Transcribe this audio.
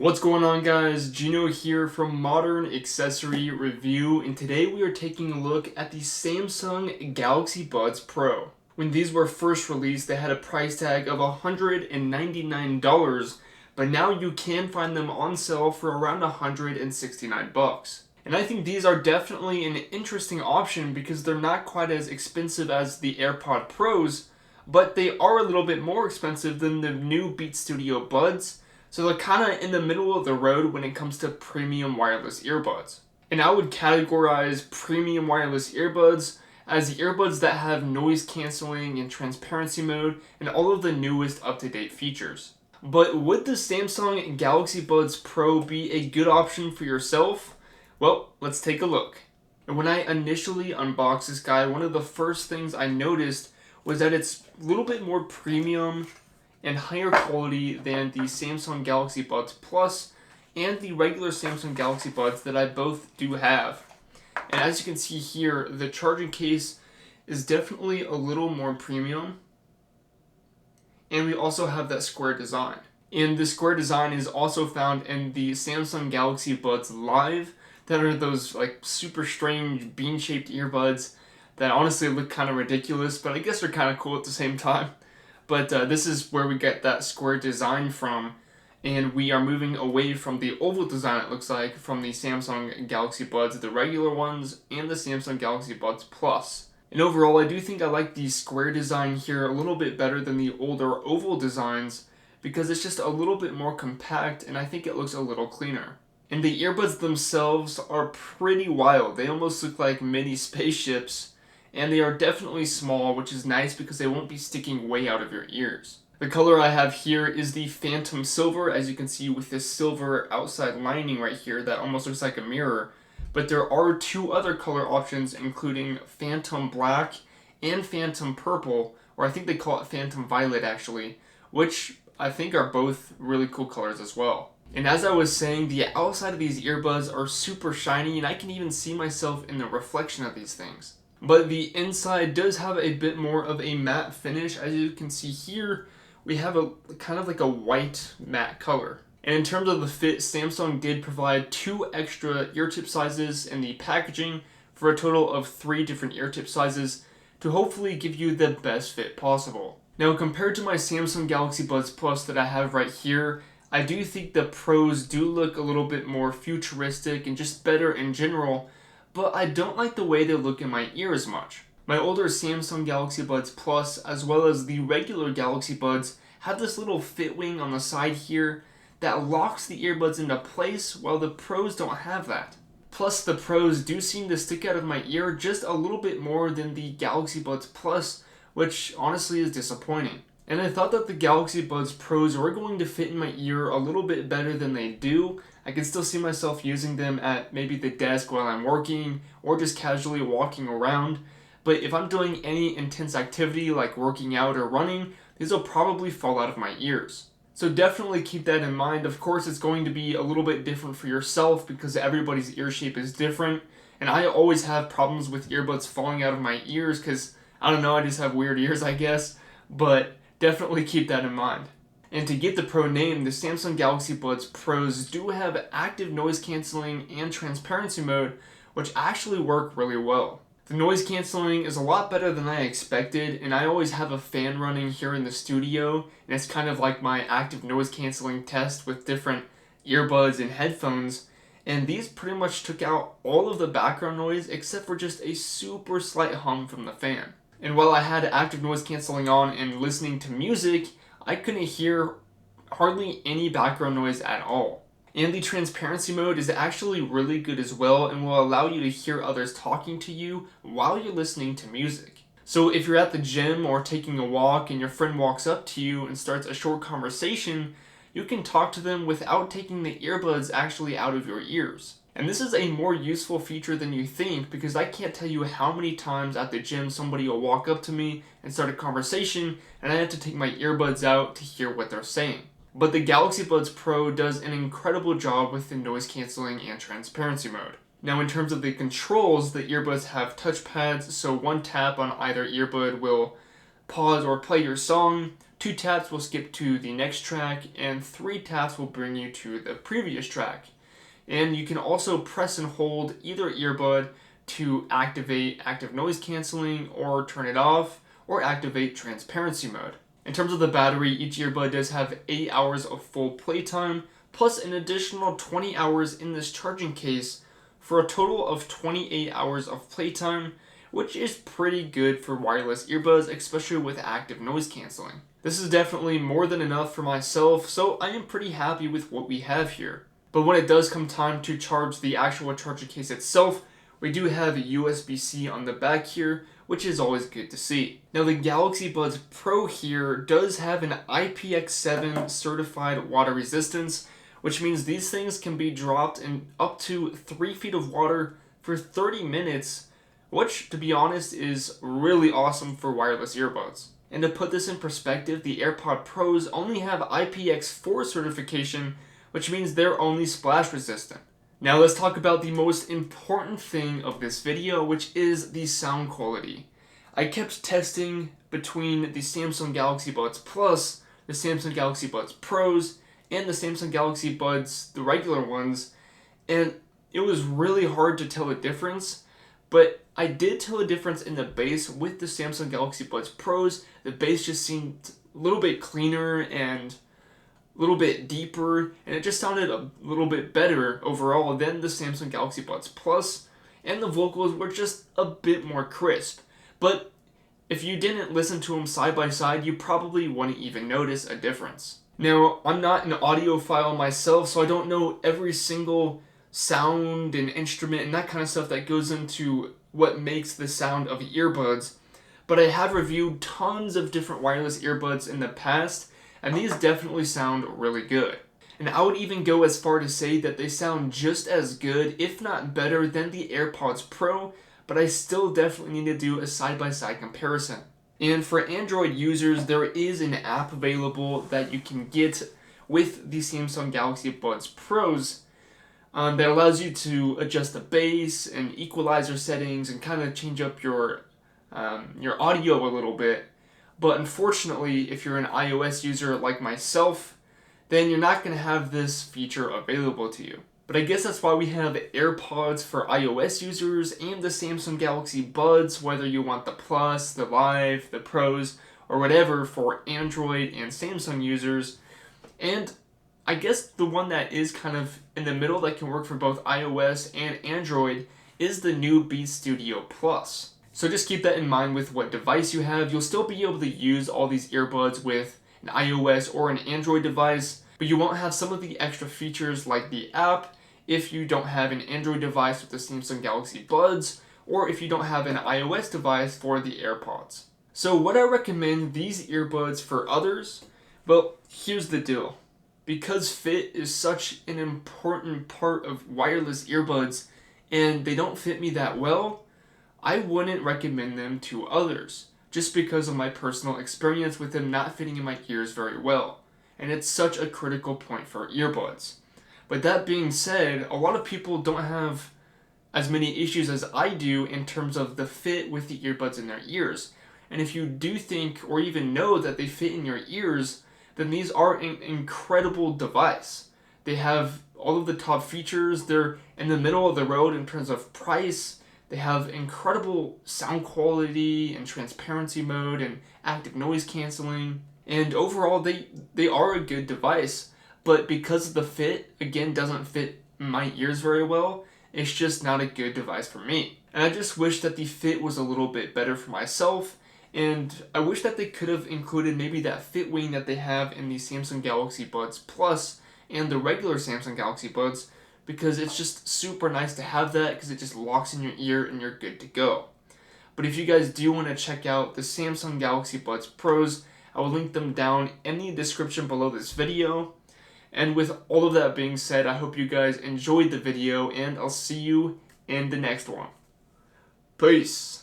What's going on, guys? Gino here from Modern Accessory Review, and today we are taking a look at the Samsung Galaxy Buds Pro. When these were first released, they had a price tag of $199, but now you can find them on sale for around $169. And I think these are definitely an interesting option because they're not quite as expensive as the AirPod Pros, but they are a little bit more expensive than the new Beats Studio Buds. So they're kind of in the middle of the road when it comes to premium wireless earbuds. And I would categorize premium wireless earbuds as the earbuds that have noise canceling and transparency mode and all of the newest up-to-date features. But would the Samsung Galaxy Buds Pro be a good option for yourself? Well, let's take a look. And when I initially unboxed this guy, one of the first things I noticed was that it's a little bit more premium and higher quality than the Samsung Galaxy Buds Plus and the regular Samsung Galaxy Buds that I both do have. And as you can see here, the charging case is definitely a little more premium. And we also have that square design. And the square design is also found in the Samsung Galaxy Buds Live that are those like super strange bean-shaped earbuds that honestly look kind of ridiculous, but I guess they're kind of cool at the same time. But this is where we get that square design from, and we are moving away from the oval design, it looks like, from the Samsung Galaxy Buds, the regular ones, and the Samsung Galaxy Buds Plus. And overall, I do think I like the square design here a little bit better than the older oval designs because it's just a little bit more compact, and I think it looks a little cleaner. And the earbuds themselves are pretty wild. They almost look like mini spaceships. And they are definitely small, which is nice because they won't be sticking way out of your ears. The color I have here is the Phantom Silver, as you can see with this silver outside lining right here that almost looks like a mirror. But there are two other color options, including Phantom Black and Phantom Purple, or I think they call it Phantom Violet actually, which I think are both really cool colors as well. And as I was saying, the outside of these earbuds are super shiny, and I can even see myself in the reflection of these things. But the inside does have a bit more of a matte finish. As you can see here, we have a kind of like a white matte color. And in terms of the fit, Samsung did provide 2 extra ear tip sizes in the packaging for a total of 3 different ear tip sizes to hopefully give you the best fit possible. Now, compared to my Samsung Galaxy Buds Plus that I have right here, I do think the Pros do look a little bit more futuristic and just better in general, but I don't like the way they look in my ear as much. My older Samsung Galaxy Buds Plus, as well as the regular Galaxy Buds, have this little fit wing on the side here that locks the earbuds into place, while the Pros don't have that. Plus, the Pros do seem to stick out of my ear just a little bit more than the Galaxy Buds Plus, which honestly is disappointing. And I thought that the Galaxy Buds Pros were going to fit in my ear a little bit better than they do. I can still see myself using them at maybe the desk while I'm working or just casually walking around. But if I'm doing any intense activity like working out or running, these will probably fall out of my ears. So definitely keep that in mind. Of course, it's going to be a little bit different for yourself because everybody's ear shape is different. And I always have problems with earbuds falling out of my ears because, I don't know, I just have weird ears, I guess. But definitely keep that in mind. And to get the Pro name, the Samsung Galaxy Buds Pros do have active noise cancelling and transparency mode, which actually work really well. The noise cancelling is a lot better than I expected, and I always have a fan running here in the studio, and it's kind of like my active noise cancelling test with different earbuds and headphones, and these pretty much took out all of the background noise except for just a super slight hum from the fan. And while I had active noise cancelling on and listening to music, I couldn't hear hardly any background noise at all. And the transparency mode is actually really good as well and will allow you to hear others talking to you while you're listening to music. So if you're at the gym or taking a walk and your friend walks up to you and starts a short conversation, you can talk to them without taking the earbuds actually out of your ears. And this is a more useful feature than you think because I can't tell you how many times at the gym somebody will walk up to me and start a conversation and I have to take my earbuds out to hear what they're saying. But the Galaxy Buds Pro does an incredible job with the noise cancelling and transparency mode. Now in terms of the controls, the earbuds have touch pads, so one tap on either earbud will pause or play your song, 2 taps will skip to the next track, and 3 taps will bring you to the previous track. And you can also press and hold either earbud to activate active noise canceling, or turn it off, or activate transparency mode. In terms of the battery, each earbud does have 8 hours of full playtime, plus an additional 20 hours in this charging case, for a total of 28 hours of playtime, which is pretty good for wireless earbuds, especially with active noise canceling. This is definitely more than enough for myself, so I am pretty happy with what we have here. But when it does come time to charge the actual charger case itself, we do have a USB-C on the back here, which is always good to see. Now the Galaxy Buds Pro here does have an IPX7 certified water resistance, which means these things can be dropped in up to 3 feet of water for 30 minutes, which, to be honest, is really awesome for wireless earbuds. And to put this in perspective, the AirPod Pros only have IPX4 certification, which means they're only splash resistant. Now let's talk about the most important thing of this video, which is the sound quality. I kept testing between the Samsung Galaxy Buds Plus, the Samsung Galaxy Buds Pros, and the Samsung Galaxy Buds, the regular ones, and it was really hard to tell a difference, but I did tell a difference in the bass with the Samsung Galaxy Buds Pros. The bass just seemed a little bit cleaner and a little bit deeper, and it just sounded a little bit better overall than the Samsung Galaxy Buds Plus, and the vocals were just a bit more crisp. But if you didn't listen to them side by side, you probably wouldn't even notice a difference. Now, I'm not an audiophile myself, so I don't know every single sound and instrument and that kind of stuff that goes into what makes the sound of earbuds, but I have reviewed tons of different wireless earbuds in the past, and these definitely sound really good. And I would even go as far to say that they sound just as good, if not better, than the AirPods Pro, but I still definitely need to do a side-by-side comparison. And for Android users, there is an app available that you can get with the Samsung Galaxy Buds Pros that allows you to adjust the bass and equalizer settings and kind of change up your audio a little bit. But unfortunately, if you're an iOS user like myself, then you're not going to have this feature available to you. But I guess that's why we have AirPods for iOS users and the Samsung Galaxy Buds, whether you want the Plus, the Live, the Pros, or whatever for Android and Samsung users. And I guess the one that is kind of in the middle that can work for both iOS and Android is the new Beats Studio Plus. So just keep that in mind with what device you have. You'll still be able to use all these earbuds with an iOS or an Android device, but you won't have some of the extra features like the app if you don't have an Android device with the Samsung Galaxy Buds, or if you don't have an iOS device for the AirPods. So would I recommend these earbuds for others? Well, here's the deal. Because fit is such an important part of wireless earbuds and they don't fit me that well, I wouldn't recommend them to others, just because of my personal experience with them not fitting in my ears very well. And it's such a critical point for earbuds. But that being said, a lot of people don't have as many issues as I do in terms of the fit with the earbuds in their ears. And if you do think or even know that they fit in your ears, then these are an incredible device. They have all of the top features. They're in the middle of the road in terms of price. They have incredible sound quality and transparency mode and active noise canceling. And overall, they are a good device. But because of the fit, again, doesn't fit my ears very well, it's just not a good device for me. And I just wish that the fit was a little bit better for myself. And I wish that they could have included maybe that fit wing that they have in the Samsung Galaxy Buds Plus and the regular Samsung Galaxy Buds, because it's just super nice to have that because it just locks in your ear and you're good to go. But if you guys do want to check out the Samsung Galaxy Buds Pros, I will link them down in the description below this video. And with all of that being said, I hope you guys enjoyed the video, and I'll see you in the next one. Peace!